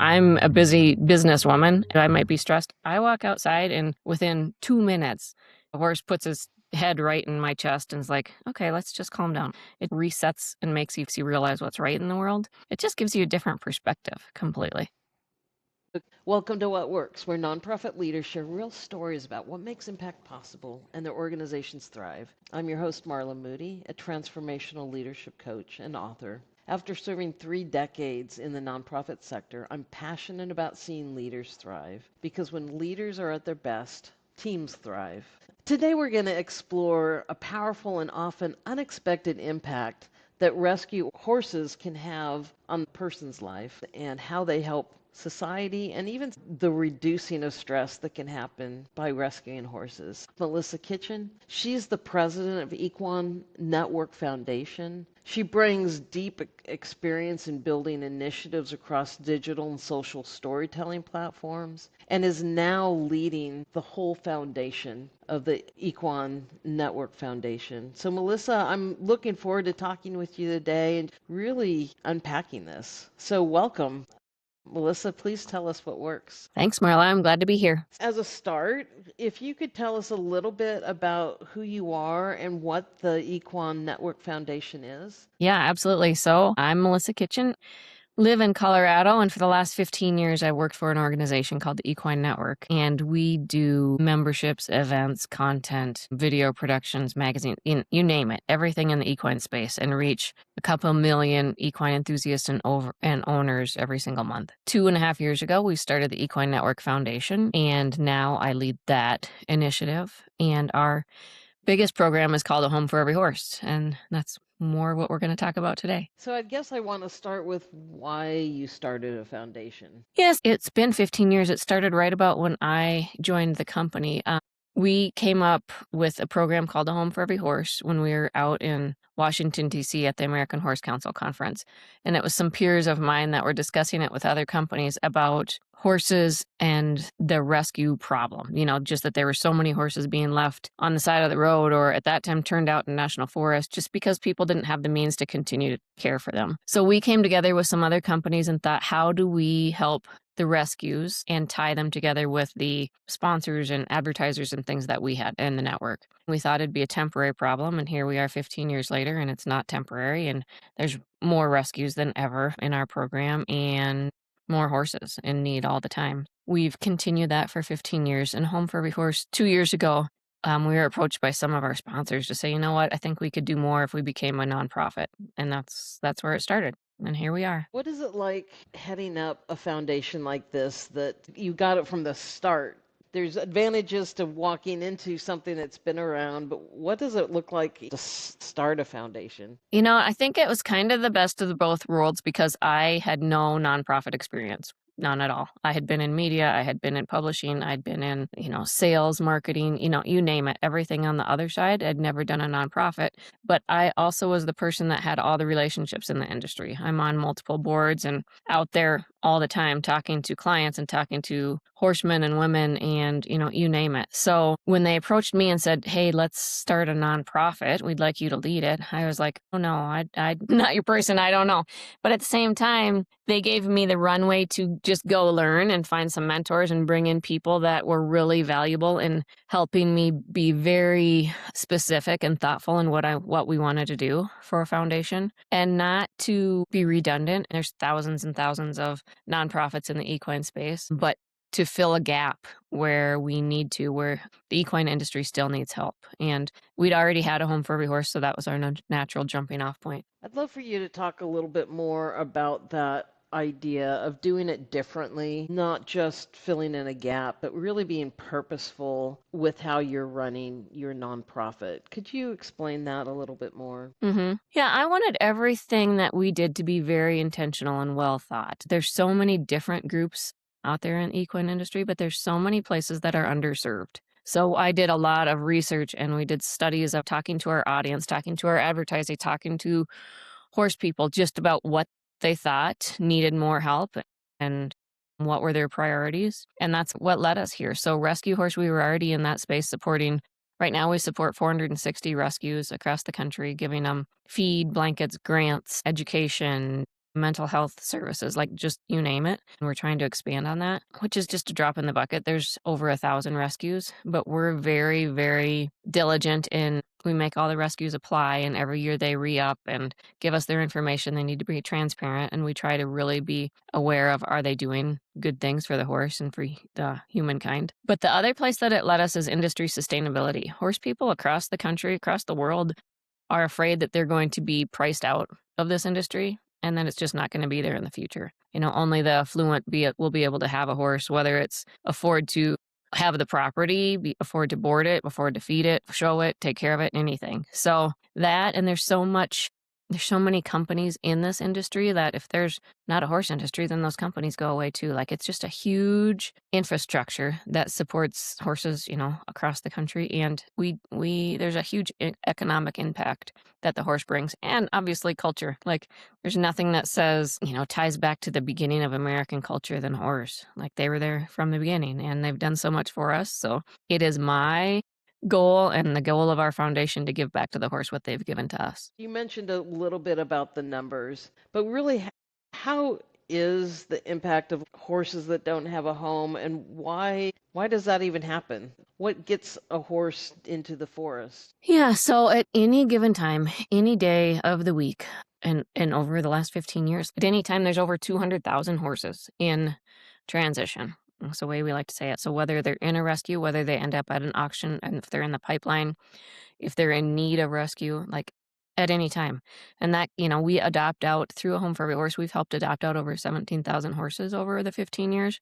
I'm a busy businesswoman. I might be stressed. I walk outside and within 2 minutes, a horse puts his head right in my chest and is like, okay, let's just calm down. It resets and makes you realize what's right in the world. It just gives you a different perspective completely. Welcome to What Works, where nonprofit leaders share real stories about what makes impact possible and their organizations thrive. I'm your host, Marla Moody, a transformational leadership coach and author. After serving 3 decades in the nonprofit sector, I'm passionate about seeing leaders thrive, because when leaders are at their best, teams thrive. Today we're going to explore a powerful and often unexpected impact that rescue horses can have on a person's life and how they help society and even the reducing of stress that can happen by rescuing horses. Melissa Kitchen, she's the president of Equine Network Foundation. She brings deep experience in building initiatives across digital and social storytelling platforms and is now leading the whole foundation of the Equine Network Foundation. So Melissa, I'm looking forward to talking with you today and really unpacking this. So welcome. Melissa, please tell us what works. Thanks, Marla. I'm glad to be here. As a start, if you could tell us a little bit about who you are and what the Equine Network Foundation is. Yeah, absolutely. So I'm Melissa Kitchen. Live in Colorado, and for the last 15 years, I worked for an organization called the Equine Network, and we do memberships, events, content, video productions, magazine, you name it, everything in the equine space, and reach a couple million equine enthusiasts and owners every single month. 2.5 years ago, we started the Equine Network Foundation, and now I lead that initiative, and our biggest program is called A Home for Every Horse, and that's more what we're going to talk about today. So I guess I want to start with why you started a foundation. Yes, it's been 15 years. It started right about when I joined the company. We came up with a program called A Home for Every Horse when we were out in Washington, D.C. at the American Horse Council conference. And it was some peers of mine that were discussing it with other companies about horses and the rescue problem. Just that there were so many horses being left on the side of the road or at that time turned out in national forest just because people didn't have the means to continue to care for them. So we came together with some other companies and thought, how do we help the rescues and tie them together with the sponsors and advertisers and things that we had in the network. We thought it'd be a temporary problem, and here we are 15 years later, and it's not temporary, and there's more rescues than ever in our program and more horses in need all the time. We've continued that for 15 years, and Home for Every Horse 2 years ago, we were approached by some of our sponsors to say, you know what, I think we could do more if we became a nonprofit, and that's where it started. And here we are. What is it like heading up a foundation like this, that you got it from the start? There's advantages to walking into something that's been around, but what does it look like to start a foundation? I think it was kind of the best of the both worlds because I had no nonprofit experience. None at all. I had been in media, I had been in publishing, I'd been in, sales, marketing, you name it, everything on the other side. I'd never done a nonprofit, but I also was the person that had all the relationships in the industry. I'm on multiple boards and out there all the time talking to clients and talking to horsemen and women and, you name it. So when they approached me and said, hey, let's start a nonprofit, we'd like you to lead it, I was like, oh no, I'm not your person, I don't know. But at the same time, they gave me the runway to just go learn and find some mentors and bring in people that were really valuable in helping me be very specific and thoughtful in what we wanted to do for a foundation, and not to be redundant. There's thousands and thousands of nonprofits in the equine space, but to fill a gap where we need to, where the equine industry still needs help. And we'd already had a Home for Every Horse, so that was our natural jumping off point. I'd love for you to talk a little bit more about that idea of doing it differently, not just filling in a gap, but really being purposeful with how you're running your nonprofit. Could you explain that a little bit more? Mm-hmm. Yeah, I wanted everything that we did to be very intentional and well thought. There's so many different groups out there in the equine industry, but there's so many places that are underserved. So I did a lot of research and we did studies of talking to our audience, talking to our advertising, talking to horse people just about what they thought needed more help and what were their priorities. And that's what led us here. So Rescue Horse, we were already in that space supporting. Right now we support 460 rescues across the country, giving them feed, blankets, grants, education, mental health services, like just you name it. And we're trying to expand on that, which is just a drop in the bucket. There's over 1,000 rescues, but we're very, very diligent in we make all the rescues apply, and every year they re-up and give us their information. They need to be transparent, and we try to really be aware of are they doing good things for the horse and for the humankind. But the other place that it led us is industry sustainability. Horse people across the country, across the world, are afraid that they're going to be priced out of this industry and then it's just not going to be there in the future. Only the affluent will be able to have a horse, whether it's afford to have the property, afford to board it, afford to feed it, show it, take care of it, anything. So that, and there's so many companies in this industry that if there's not a horse industry, then those companies go away too. Like it's just a huge infrastructure that supports horses, across the country. And there's a huge economic impact that the horse brings. And obviously culture. Like there's nothing that says, ties back to the beginning of American culture than horse. Like they were there from the beginning and they've done so much for us. So it is my goal and the goal of our foundation to give back to the horse what they've given to us. You mentioned a little bit about the numbers, but really, how is the impact of horses that don't have a home, and why does that even happen? What gets a horse into the forest? Yeah, so at any given time, any day of the week, and over the last 15 years, at any time there's over 200,000 horses in transition. That's the way we like to say it. So whether they're in a rescue, whether they end up at an auction, and if they're in the pipeline, if they're in need of rescue, like at any time. And that, we adopt out through a Home for Every Horse. We've helped adopt out over 17,000 horses over the 15 years.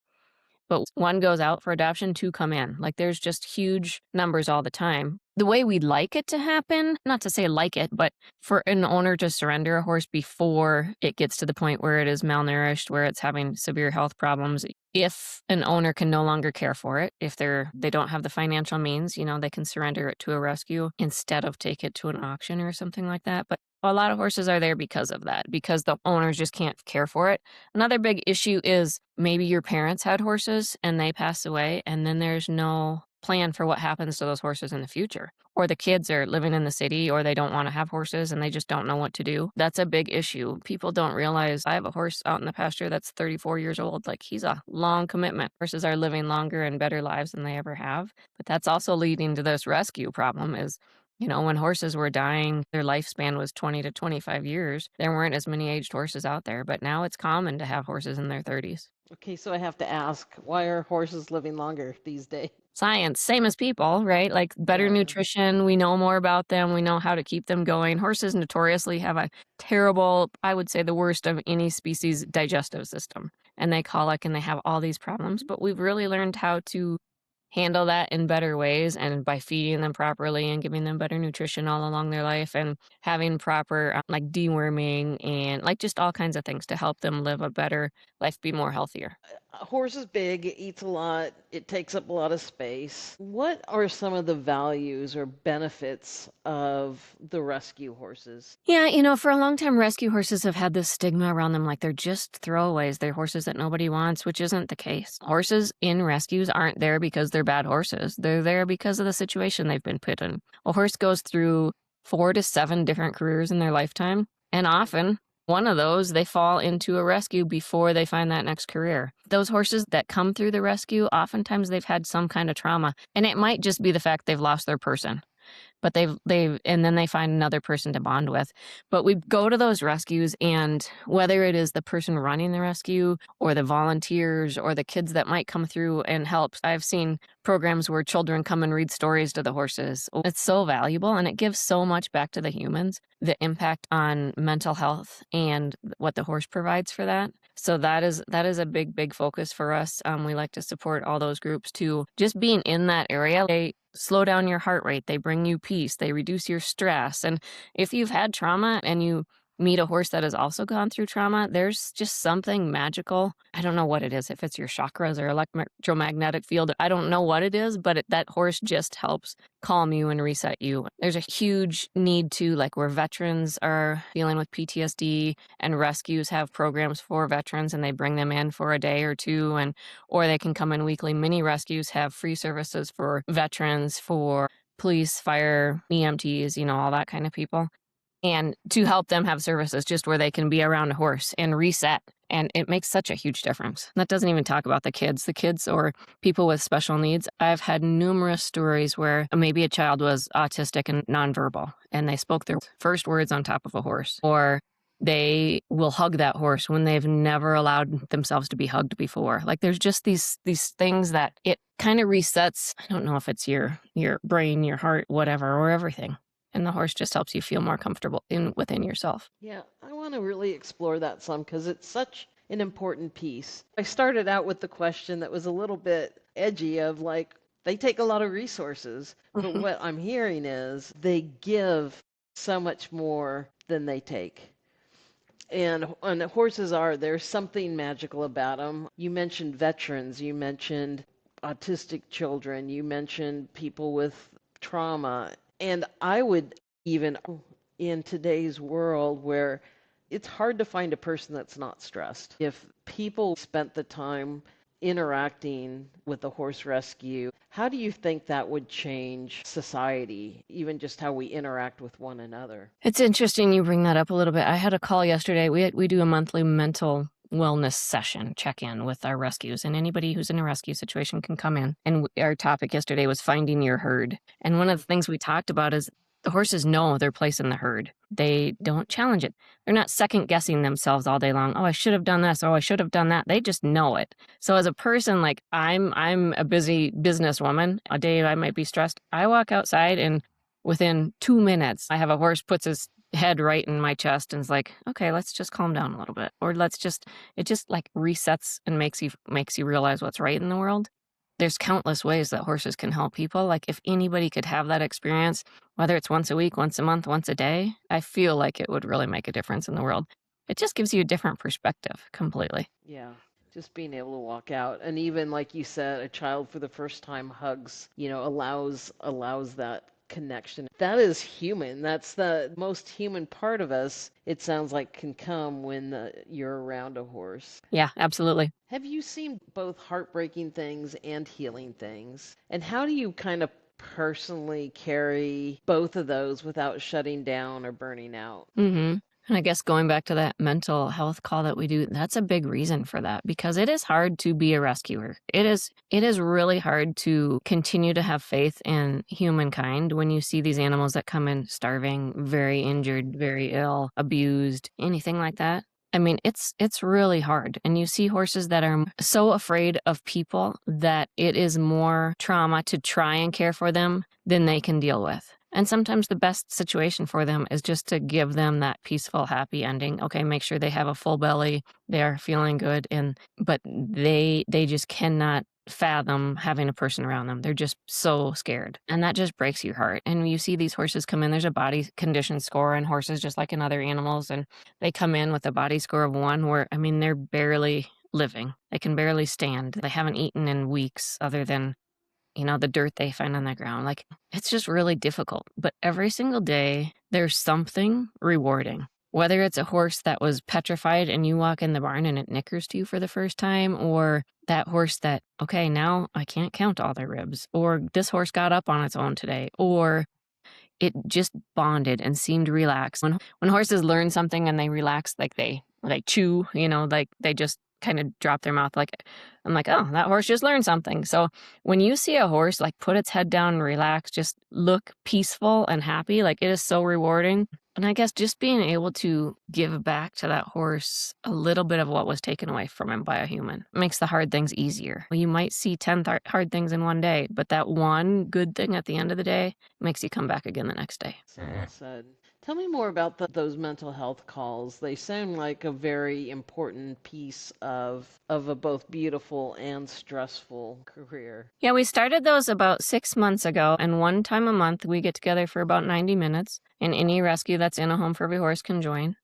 But one goes out for adoption, two come in. Like there's just huge numbers all the time. The way we'd like it to happen, not to say like it, but for an owner to surrender a horse before it gets to the point where it is malnourished, where it's having severe health problems. If an owner can no longer care for it, if they don't have the financial means, they can surrender it to a rescue instead of take it to an auction or something like that. But a lot of horses are there because of that, because the owners just can't care for it. Another big issue is maybe your parents had horses and they pass away, and then there's no plan for what happens to those horses in the future. Or the kids are living in the city, or they don't want to have horses and they just don't know what to do. That's a big issue. People don't realize I have a horse out in the pasture that's 34 years old. Like he's a long commitment. Horses are living longer and better lives than they ever have. But that's also leading to this rescue problem is when horses were dying, their lifespan was 20 to 25 years. There weren't as many aged horses out there, but now it's common to have horses in their 30s. Okay, so I have to ask, why are horses living longer these days? Science, same as people, right? Like better nutrition, we know more about them, we know how to keep them going. Horses notoriously have a terrible, I would say the worst of any species, digestive system. And they colic and they have all these problems, but we've really learned how to handle that in better ways, and by feeding them properly and giving them better nutrition all along their life and having proper like deworming and like just all kinds of things to help them live a better life, be more healthier. A horse is big, it eats a lot, it takes up a lot of space. What are some of the values or benefits of the rescue horses? Yeah, for a long time, rescue horses have had this stigma around them like they're just throwaways. They're horses that nobody wants, which isn't the case. Horses in rescues aren't there because they're bad horses. They're there because of the situation they've been put in. A horse goes through 4 to 7 different careers in their lifetime, and often one of those, they fall into a rescue before they find that next career. Those horses that come through the rescue, oftentimes they've had some kind of trauma, and it might just be the fact they've lost their person. But and then they find another person to bond with. But we go to those rescues, and whether it is the person running the rescue or the volunteers or the kids that might come through and help, I've seen programs where children come and read stories to the horses. It's so valuable, and it gives so much back to the humans, the impact on mental health and what the horse provides for that. So that is a big, big focus for us. We like to support all those groups too. Just being in that area, they slow down your heart rate. They bring you peace. They reduce your stress. And if you've had trauma and you meet a horse that has also gone through trauma, there's just something magical. I don't know what it is, if it's your chakras or electromagnetic field. I don't know what it is, but that horse just helps calm you and reset you. There's a huge need to, like where veterans are dealing with PTSD and rescues have programs for veterans and they bring them in for a day or two, or they can come in weekly. Mini rescues have free services for veterans, for police, fire, EMTs, all that kind of people. and to help them have services just where they can be around a horse and reset. And it makes such a huge difference. That doesn't even talk about the kids or people with special needs. I've had numerous stories where maybe a child was autistic and nonverbal, and they spoke their first words on top of a horse, or they will hug that horse when they've never allowed themselves to be hugged before. Like there's just these things that it kind of resets. I don't know if it's your brain, your heart, whatever, or everything. And the horse just helps you feel more comfortable within yourself. Yeah, I want to really explore that some because it's such an important piece. I started out with the question that was a little bit edgy of like, they take a lot of resources, but what I'm hearing is they give so much more than they take. And horses there's something magical about them. You mentioned veterans, you mentioned autistic children, you mentioned people with trauma. And I would even, in today's world where it's hard to find a person that's not stressed, if people spent the time interacting with the horse rescue, how do you think that would change society, even just how we interact with one another? It's interesting you bring that up a little bit. I had a call yesterday. We do a monthly mental wellness session check-in with our rescues, and anybody who's in a rescue situation can come in. And our topic yesterday was finding your herd. And one of the things we talked about is the horses know their place in the herd. They don't challenge it. They're not second guessing themselves all day long. Oh, I should have done this. Oh, I should have done that. They just know it. So as a person, like I'm a busy businesswoman. A day I might be stressed. I walk outside and within 2 minutes, I have a horse puts his head right in my chest and is like, okay, let's just calm down a little bit. Or it just like resets and makes you realize what's right in the world. There's countless ways that horses can help people. Like if anybody could have that experience, whether it's once a week, once a month, once a day, I feel like it would really make a difference in the world. It just gives you a different perspective completely. Yeah. Just being able to walk out. And even like you said, a child for the first time hugs, allows that connection. That is human. That's the most human part of us, it sounds like, can come when you're around a horse. Yeah, absolutely. Have you seen both heartbreaking things and healing things? And how do you kind of personally carry both of those without shutting down or burning out? Mm-hmm. And I guess going back to that mental health call that we do, that's a big reason for that because it is hard to be a rescuer. It is really hard to continue to have faith in humankind when you see these animals that come in starving, very injured, very ill, abused, anything like that. I mean, it's really hard. And you see horses that are so afraid of people that it is more trauma to try and care for them than they can deal with. And sometimes the best situation for them is just to give them that peaceful, happy ending. Okay, make sure they have a full belly, they are feeling good, but they just cannot fathom having a person around them. They're just so scared. And that just breaks your heart. And when you see these horses come in, there's a body condition score in horses just like in other animals. And they come in with a body score of 1 where, I mean, they're barely living. They can barely stand. They haven't eaten in weeks other than the dirt they find on the ground. Like, it's just really difficult. But every single day, there's something rewarding. Whether it's a horse that was petrified and you walk in the barn and it nickers to you for the first time, or that horse that, okay, now I can't count all their ribs, or this horse got up on its own today, or it just bonded and seemed relaxed. When horses learn something and they relax, like they chew, like they just kind of drop their mouth. Like I'm like, oh, that horse just learned something. So when you see a horse like put its head down and relax, just look peaceful and happy, like it is so rewarding. And I guess just being able to give back to that horse a little bit of what was taken away from him by a human makes the hard things easier. You might see 10 hard things in one day, but that one good thing at the end of the day makes you come back again the next day. So well said. Tell me more about those mental health calls. They sound like a very important piece of a both beautiful and stressful career. Yeah, we started those about 6 months ago, and one time a month we get together for about 90 minutes, and any rescue that's in a home for every horse can join.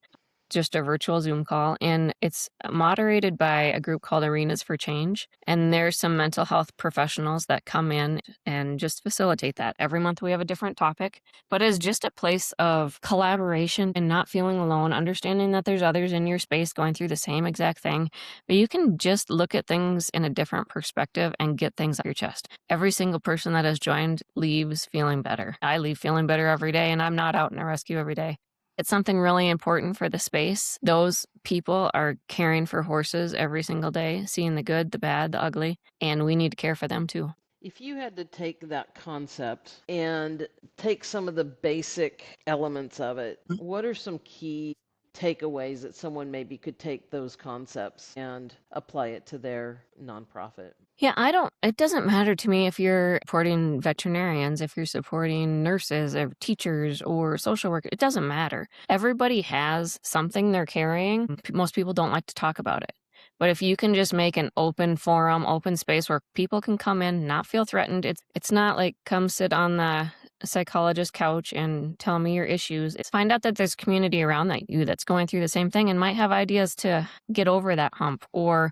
Just a virtual Zoom call, and it's moderated by a group called Arenas for Change. And there's some mental health professionals that come in and just facilitate that. Every month we have a different topic, but it's just a place of collaboration and not feeling alone, understanding that there's others in your space going through the same exact thing, but you can just look at things in a different perspective and get things off your chest. Every single person that has joined leaves feeling better. I leave feeling better every day, and I'm not out in a rescue every day. It's something really important for the space. Those people are caring for horses every single day, seeing the good, the bad, the ugly, and we need to care for them too. If you had to take that concept and take some of the basic elements of it, what are some key takeaways that someone maybe could take those concepts and apply it to their nonprofit? Yeah, it doesn't matter to me if you're supporting veterinarians, if you're supporting nurses or teachers or social work, it doesn't matter. Everybody has something they're carrying. Most people don't like to talk about it. But if you can just make an open forum, open space where people can come in, not feel threatened, it's not like come sit on the psychologist couch and tell me your issues. It's find out that there's community around that you that's going through the same thing and might have ideas to get over that hump, or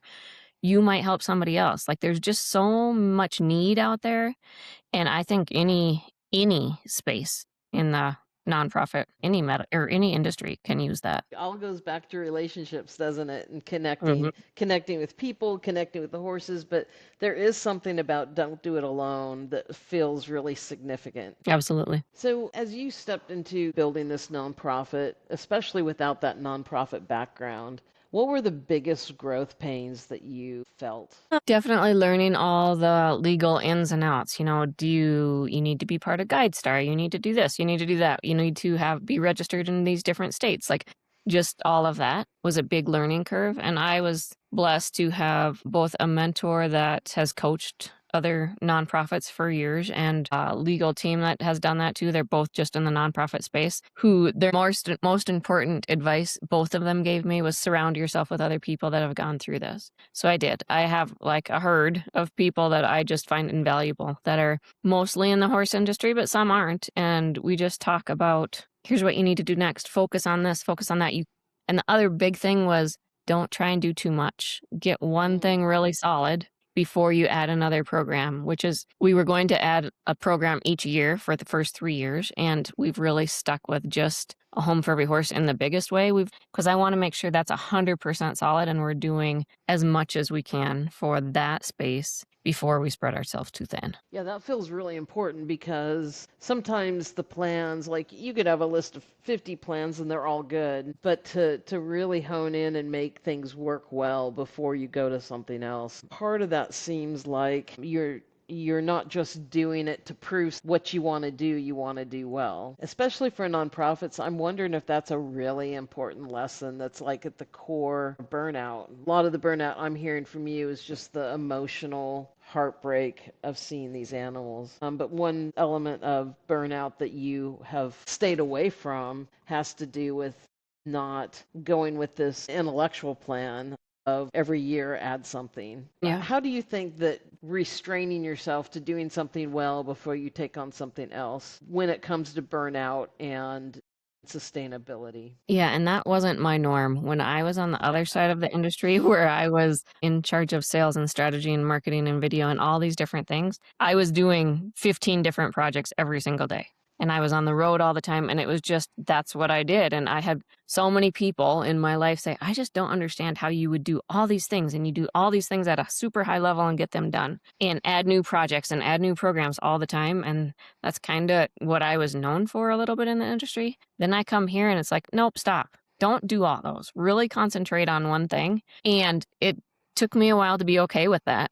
you might help somebody else. Like there's just so much need out there, and I think any space in the nonprofit, any industry can use that. It all goes back to relationships, doesn't it? And Mhm. connecting with people, connecting with the horses. But there is something about don't do it alone that feels really significant. Absolutely. So, as you stepped into building this nonprofit, especially without that nonprofit background, what were the biggest growth pains that you felt? Definitely learning all the legal ins and outs. You need to be part of GuideStar, you need to do this, you need to do that, you need to have be registered in these different states. Like just all of that was a big learning curve. And I was blessed to have both a mentor that has coached other nonprofits for years and a legal team that has done that too. They're both just in the nonprofit space. Who their most important advice both of them gave me was surround yourself with other people that have gone through this. So I did. I have like a herd of people that I just find invaluable that are mostly in the horse industry, but some aren't. And we just talk about here's what you need to do next. Focus on this, focus on that. And the other big thing was don't try and do too much. Get one Mm. thing really solid before you add another program, which is we were going to add a program each year for the first 3 years. And we've really stuck with just a home for every horse in the biggest way. Because I want to make sure that's 100% solid and we're doing as much as we can for that space before we spread ourselves too thin. Yeah, that feels really important because sometimes the plans, like you could have a list of 50 plans and they're all good, but to really hone in and make things work well before you go to something else, part of that seems like you're not just doing it to prove what you want to do well. Especially for nonprofits, I'm wondering if that's a really important lesson that's like at the core of burnout. A lot of the burnout I'm hearing from you is just the emotional heartbreak of seeing these animals. But one element of burnout that you have stayed away from has to do with not going with this intellectual plan of every year add something. Yeah. How do you think that restraining yourself to doing something well before you take on something else when it comes to burnout and sustainability? Yeah, and that wasn't my norm. When I was on the other side of the industry where I was in charge of sales and strategy and marketing and video and all these different things, I was doing 15 different projects every single day. And I was on the road all the time, and it was just that's what I did. And I had so many people in my life say, I just don't understand how you would do all these things and you do all these things at a super high level and get them done and add new projects and add new programs all the time. And that's kind of what I was known for a little bit in the industry. Then I come here and it's like, nope, stop. Don't do all those. Really concentrate on one thing. And it took me a while to be okay with that.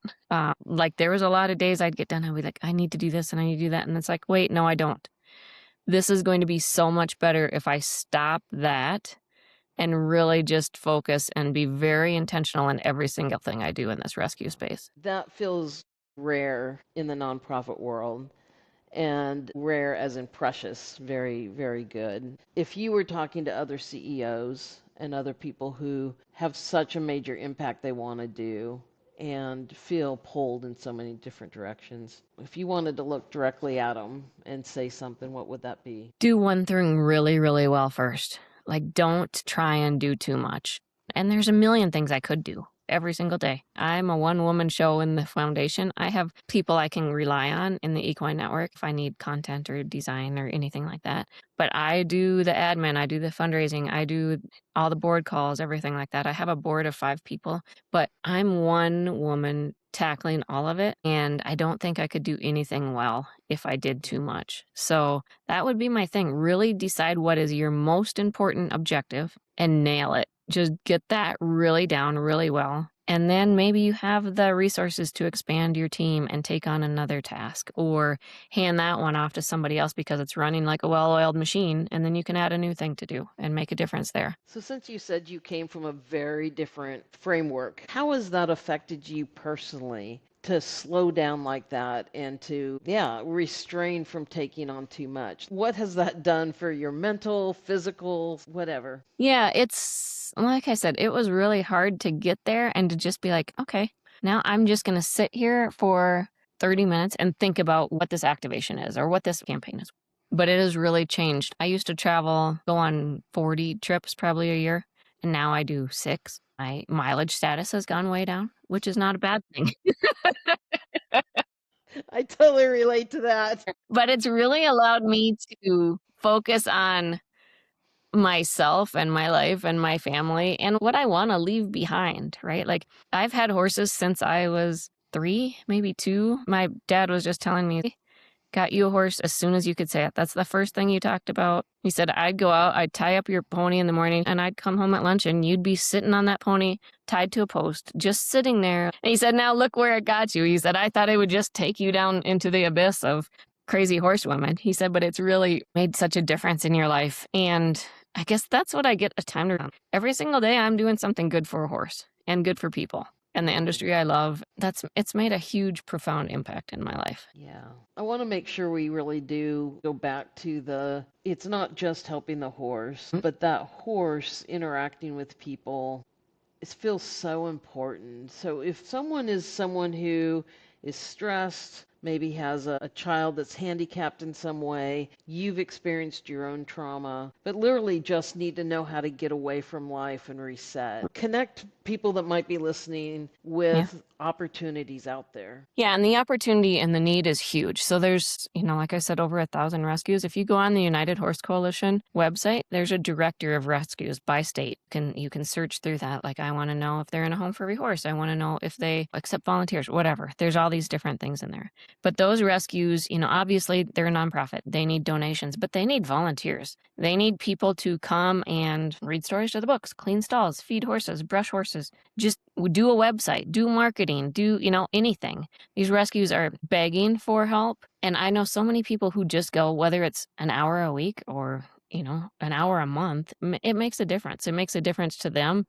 Like there was a lot of days I'd get done and I'd be like, I need to do this and I need to do that. And it's like, wait, no, I don't. This is going to be so much better if I stop that and really just focus and be very intentional in every single thing I do in this rescue space. That feels rare in the nonprofit world, and rare as in precious, very, very good. If you were talking to other CEOs and other people who have such a major impact they want to do and feel pulled in so many different directions, if you wanted to look directly at them and say something, what would that be? Do one thing really, really well first. Like, don't try and do too much. And there's a million things I could do every single day. I'm a one-woman show in the foundation. I have people I can rely on in the Equine Network if I need content or design or anything like that. But I do the admin, I do the fundraising, I do all the board calls, everything like that. I have a board of 5 people, but I'm one woman tackling all of it, and I don't think I could do anything well if I did too much. So that would be my thing. Really decide what is your most important objective and nail it. Just get that really down really well. And then maybe you have the resources to expand your team and take on another task or hand that one off to somebody else because it's running like a well oiled machine. And then you can add a new thing to do and make a difference there. So, since you said you came from a very different framework, how has that affected you personally to slow down like that and to, yeah, restrain from taking on too much? What has that done for your mental, physical, whatever? Yeah, it's like I said, it was really hard to get there and to just be like, okay, now I'm just going to sit here for 30 minutes and think about what this activation is or what this campaign is. But it has really changed. I used to travel, go on 40 trips probably a year, and now I do 6. My mileage status has gone way down, which is not a bad thing. I totally relate to that. But it's really allowed me to focus on myself and my life and my family and what I wanna leave behind, right? Like, I've had horses since I was 3, maybe 2. My dad was just telling me, "Got you a horse as soon as you could say it. That's the first thing you talked about." He said, "I'd go out, I'd tie up your pony in the morning, and I'd come home at lunch, and you'd be sitting on that pony tied to a post, just sitting there." And he said, "Now look where it got you." He said, "I thought it would just take you down into the abyss of crazy horsewomen." He said, "But it's really made such a difference in your life." And I guess that's what I get a time to. Every single day, I'm doing something good for a horse and good for people and the industry I love. It's made a huge, profound impact in my life. Yeah. I want to make sure we really do go back to it's not just helping the horse, Mm. but that horse interacting with people. It feels so important. So if someone who is stressed, maybe has a child that's handicapped in some way, you've experienced your own trauma, but literally just need to know how to get away from life and reset. Connect people that might be listening Yeah. with opportunities out there. Yeah, and the opportunity and the need is huge. So there's, like I said, over 1,000 rescues. If you go on the United Horse Coalition website, there's a directory of rescues by state. You can search through that. Like, I want to know if they're in a home for every horse. I want to know if they accept volunteers, whatever. There's all these different things in there. But those rescues, obviously they're a nonprofit. They need donations, but they need volunteers. They need people to come and read stories to the books, clean stalls, feed horses, brush horses, just do a website, do marketing, do, anything. These rescues are begging for help. And I know so many people who just go, whether it's an hour a week or, an hour a month, it makes a difference. It makes a difference to them.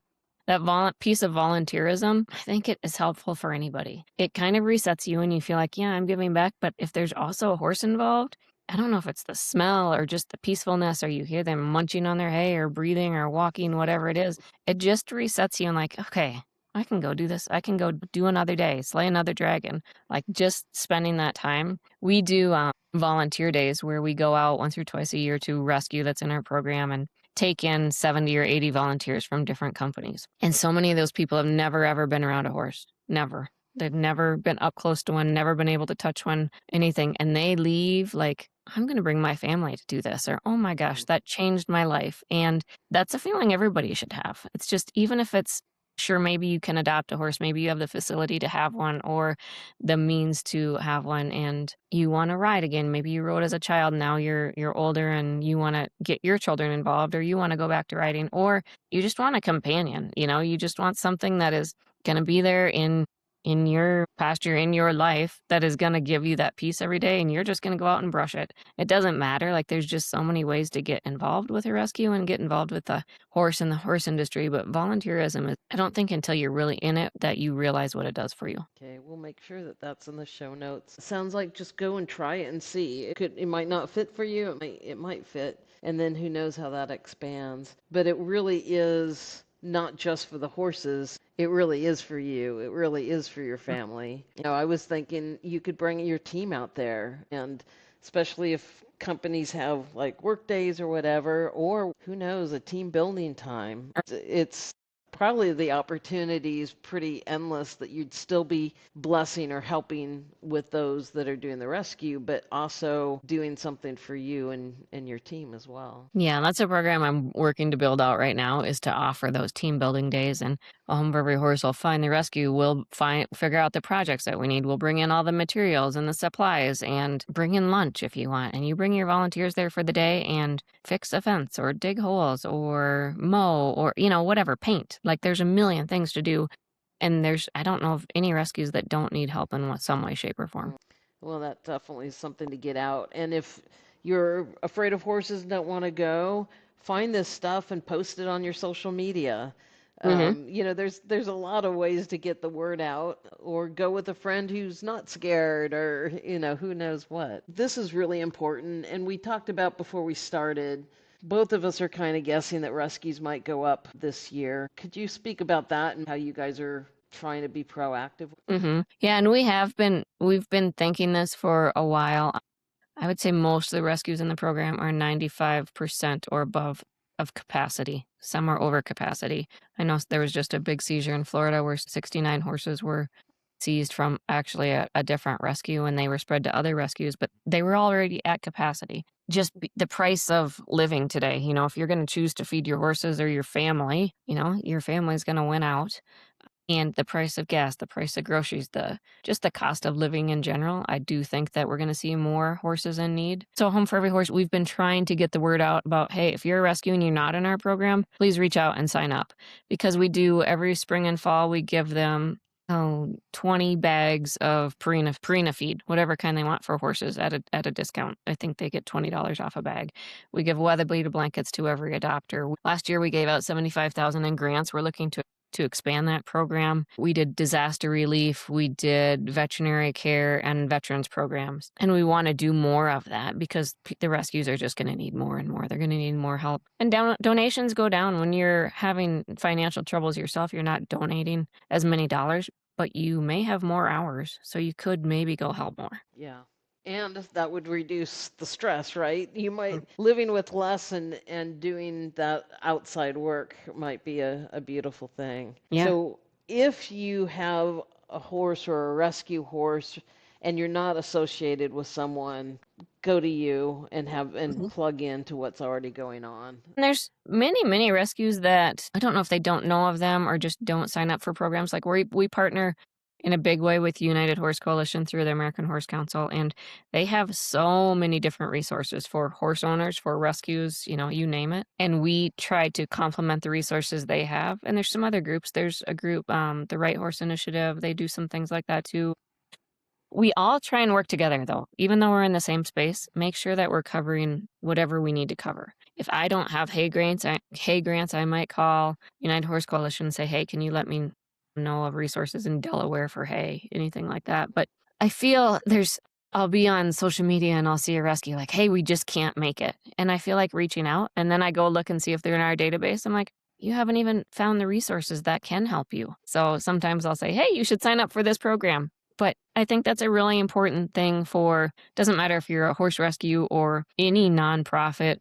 That piece of volunteerism, I think it is helpful for anybody. It kind of resets you and you feel like, yeah, I'm giving back. But if there's also a horse involved, I don't know if it's the smell or just the peacefulness or you hear them munching on their hay or breathing or walking, whatever it is. It just resets you and like, okay, I can go do this. I can go do another day, slay another dragon. Like just spending that time. We do volunteer days where we go out once or twice a year to rescue that's in our program and take in 70 or 80 volunteers from different companies. And so many of those people have never, ever been around a horse. Never. They've never been up close to one, never been able to touch one, anything. And they leave like, I'm going to bring my family to do this, or, oh my gosh, that changed my life. And that's a feeling everybody should have. It's just, even if it's, sure, maybe you can adopt a horse, maybe you have the facility to have one or the means to have one and you want to ride again. Maybe you rode as a child, now you're older and you want to get your children involved, or you want to go back to riding, or you just want a companion, you just want something that is going to be there in your pasture, in your life, that is going to give you that peace every day, and you're just going to go out and brush it. It doesn't matter. Like, there's just so many ways to get involved with a rescue and get involved with the horse and the horse industry. But volunteerism is, I don't think until you're really in it that you realize what it does for you. Okay, we'll make sure that that's in the show notes. Sounds like just go and try it and see. It might not fit for you. It might fit, and then who knows how that expands. But it really is not just for the horses. It really is for you. It really is for your family. I was thinking you could bring your team out there, and especially if companies have like work days or whatever, or who knows, a team building time. It's probably the opportunity is pretty endless that you'd still be blessing or helping with those that are doing the rescue, but also doing something for you and your team as well. Yeah, that's a program I'm working to build out right now, is to offer those team building days. And A home for every horse will find the rescue. We'll figure out the projects that we need. We'll bring in all the materials and the supplies and bring in lunch if you want. And you bring your volunteers there for the day and fix a fence or dig holes or mow or, whatever, paint. Like there's a million things to do. And I don't know of any rescues that don't need help in some way, shape, or form. Well, that definitely is something to get out. And if you're afraid of horses and don't want to go, find this stuff and post it on your social media. There's a lot of ways to get the word out, or go with a friend who's not scared, or who knows what. This is really important, and we talked about before we started. Both of us are kind of guessing that rescues might go up this year. Could you speak about that and how you guys are trying to be proactive? Yeah, and we've been thinking this for a while. I would say most of the rescues in the program are 95% or above of capacity. Some are over capacity. I know there was just a big seizure in Florida where 69 horses were seized from actually a different rescue, and they were spread to other rescues, but they were already at capacity. Just the price of living today, if you're going to choose to feed your horses or your family, your family's going to win out. And the price of gas, the price of groceries, just the cost of living in general, I do think that we're going to see more horses in need. So Home for Every Horse, we've been trying to get the word out about, hey, if you're a rescue and you're not in our program, please reach out and sign up. Because we do every spring and fall, we give them 20 bags of Purina feed, whatever kind they want for horses at a discount. I think they get $20 off a bag. We give weather-bleed blankets to every adopter. Last year, we gave out $75,000 in grants. We're looking to expand that program. We did disaster relief, we did veterinary care and veterans programs. And we want to do more of that because the rescues are just going to need more and more. They're going to need more help. And donations go down when you're having financial troubles yourself. You're not donating as many dollars, but you may have more hours. So you could maybe go help more. Yeah. And that would reduce the stress, right? You might living with less and doing that outside work might be a beautiful thing. Yeah. So if you have a horse or a rescue horse and you're not associated with someone, go to you and plug into what's already going on. And there's many rescues that I don't know if they don't know of them or just don't sign up for programs. Like we partner in a big way with United Horse Coalition through the American Horse Council, and they have so many different resources for horse owners, for rescues, you name it. And we try to complement the resources they have. And there's some other groups. There's a group, the Right Horse Initiative. They do some things like that too. We all try and work together, though. Even though we're in the same space, make sure that we're covering whatever we need to cover. If I don't have hay grants, I might call United Horse Coalition and say, hey, can you let me know of resources in Delaware for hay, anything like that. But I feel I'll be on social media and I'll see a rescue like, hey, we just can't make it. And I feel like reaching out, and then I go look and see if they're in our database. I'm like, you haven't even found the resources that can help you. So sometimes I'll say, hey, you should sign up for this program. But I think that's a really important thing doesn't matter if you're a horse rescue or any nonprofit,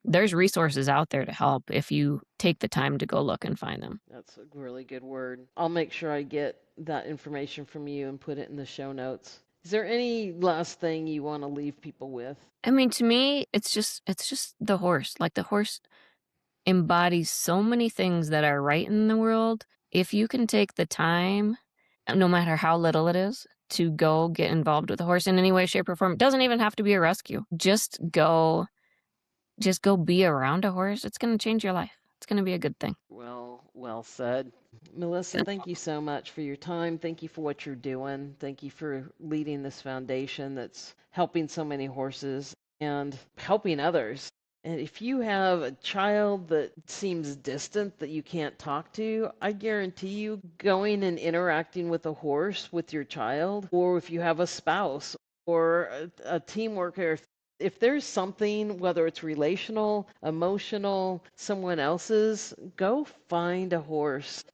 there's resources out there to help if you take the time to go look and find them. That's a really good word. I'll make sure I get that information from you and put it in the show notes. Is there any last thing you want to leave people with? I mean, to me, it's just the horse. Like the horse embodies so many things that are right in the world. If you can take the time, no matter how little it is, to go get involved with a horse in any way, shape, or form. It doesn't even have to be a rescue. Just go be around a horse. It's going to change your life. It's going to be a good thing. Well said. Melissa, thank you so much for your time. Thank you for what you're doing. Thank you for leading this foundation that's helping so many horses and helping others. And if you have a child that seems distant that you can't talk to, I guarantee you going and interacting with a horse with your child, or if you have a spouse or a team worker, if there's something, whether it's relational, emotional, someone else's, go find a horse.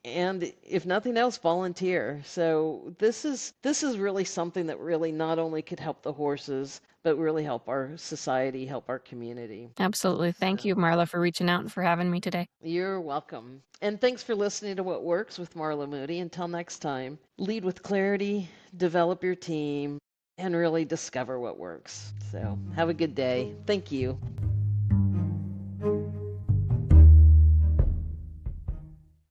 And if nothing else, volunteer. So this is really something that really not only could help the horses, but really help our society, help our community. Absolutely. Thank you, Marla, for reaching out and for having me today. You're welcome. And thanks for listening to What Works with Marla Moody. Until next time, lead with clarity, develop your team, and really discover what works. So have a good day. Thank you.